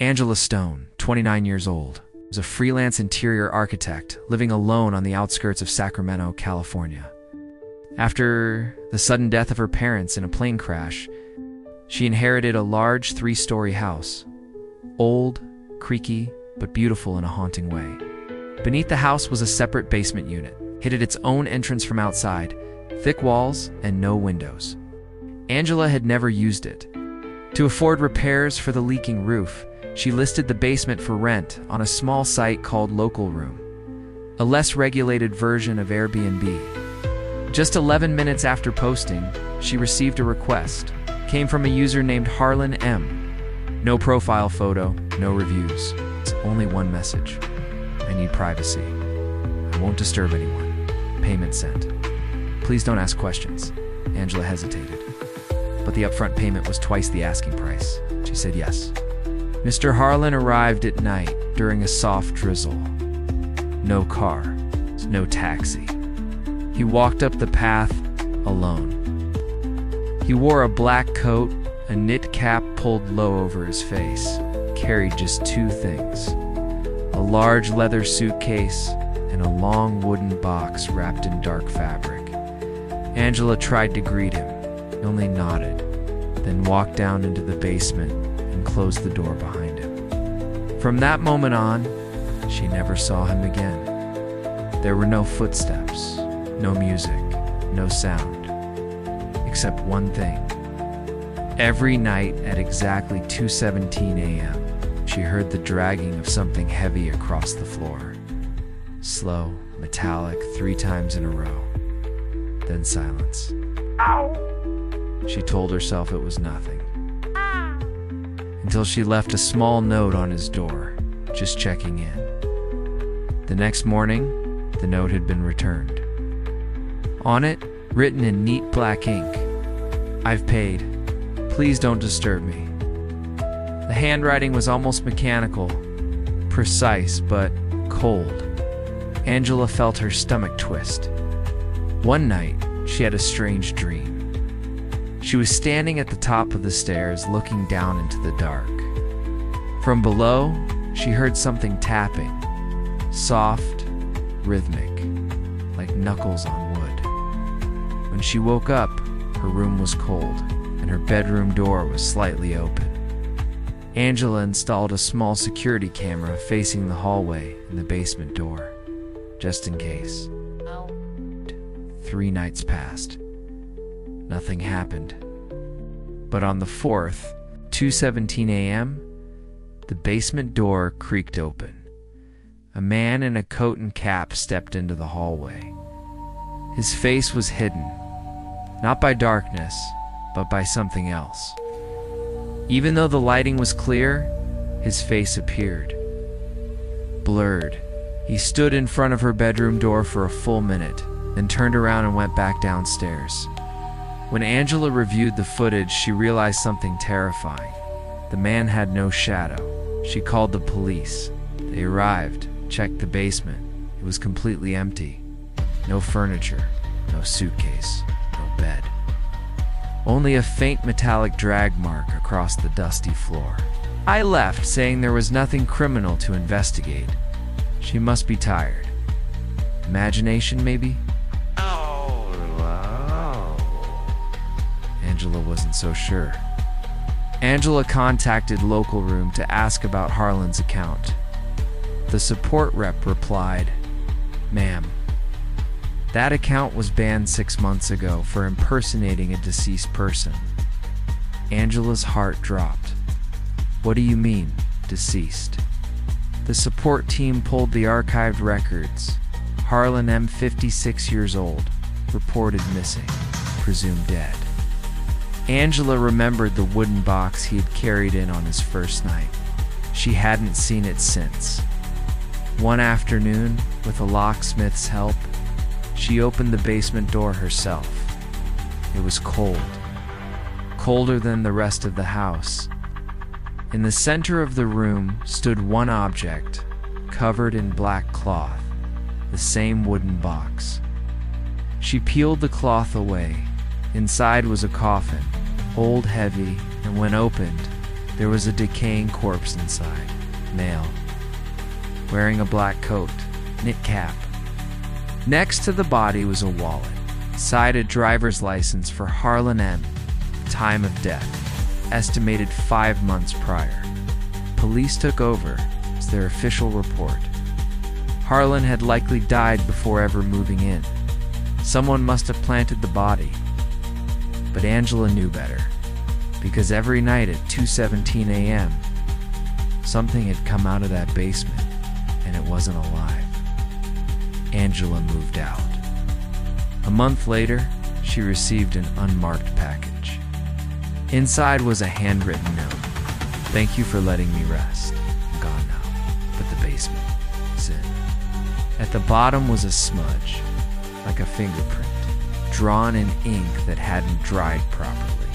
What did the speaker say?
Angela Stone, 29 years old, was a freelance interior architect living alone on the outskirts of Sacramento, California. After the sudden death of her parents in a plane crash, she inherited a large 3-story house. Old, creaky, but beautiful in a haunting way. Beneath the house was a separate basement unit, hid at its own entrance from outside, thick walls and no windows. Angela had never used it. To afford repairs for the leaking roof, she listed the basement for rent on a small site called Local Room, a less regulated version of Airbnb. Just 11 minutes after posting, she received a request. Came from a user named Harlan M. No profile photo, no reviews. It's only one message. I need privacy. I won't disturb anyone. Payment sent. Please don't ask questions. Angela hesitated. But the upfront payment was twice the asking price. She said yes. Mr. Harlan arrived at night during a soft drizzle. No car, no taxi. He walked up the path alone. He wore a black coat, a knit cap pulled low over his face, carried just 2 things: a large leather suitcase and a long wooden box wrapped in dark fabric. Angela tried to greet him. He only nodded, then walked down into the basement and closed the door behind him. From that moment on, she never saw him again. There were no footsteps, no music, no sound, except one thing. Every night at exactly 2:17 a.m., she heard the dragging of something heavy across the floor. Slow, metallic, 3 times in a row. Then silence. She told herself it was nothing. Until she left a small note on his door, just checking in. The next morning, the note had been returned. On it, written in neat black ink, "I've paid. Please don't disturb me." The handwriting was almost mechanical, precise but cold. Angela felt her stomach twist. One night, she had a strange dream. She was standing at the top of the stairs looking down into the dark. From below, she heard something tapping, soft, rhythmic, like knuckles on wood. When she woke up, her room was cold, and her bedroom door was slightly open. Angela installed a small security camera facing the hallway and the basement door, just in case. 3 nights passed. Nothing happened. But on the 4th, 2:17 a.m., the basement door creaked open. A man in a coat and cap stepped into the hallway. His face was hidden, not by darkness, but by something else. Even though the lighting was clear, his face appeared. Blurred, he stood in front of her bedroom door for a full minute, then turned around and went back downstairs. When Angela reviewed the footage, she realized something terrifying. The man had no shadow. She called the police. They arrived, checked the basement. It was completely empty. No furniture, no suitcase, no bed. Only a faint metallic drag mark across the dusty floor. I left, saying there was nothing criminal to investigate. She must be tired. Imagination, maybe? Angela wasn't so sure. Angela contacted Local Room to ask about Harlan's account. The support rep replied, "Ma'am, that account was banned 6 months ago for impersonating a deceased person." Angela's heart dropped. "What do you mean, deceased?" The support team pulled the archived records. Harlan M., 56 years old, reported missing, presumed dead. Angela remembered the wooden box he had carried in on his first night. She hadn't seen it since. One afternoon, with a locksmith's help, she opened the basement door herself. It was cold, colder than the rest of the house. In the center of the room stood one object, covered in black cloth, the same wooden box. She peeled the cloth away. Inside was a coffin, old, heavy, and when opened, There was a decaying corpse inside, male, wearing a black coat, knit cap. Next to the body was a wallet, inside a driver's license for Harlan M. Time of death, estimated 5 months prior. Police took over as their official report. Harlan had likely died before ever moving in. Someone must have planted the body. But Angela knew better, because every night at 2:17 a.m., something had come out of that basement, and it wasn't alive. Angela moved out. A month later, she received an unmarked package. Inside was a handwritten note. "Thank you for letting me rest. I'm gone now, but the basement is in." At the bottom was a smudge, like a fingerprint, drawn in ink that hadn't dried properly.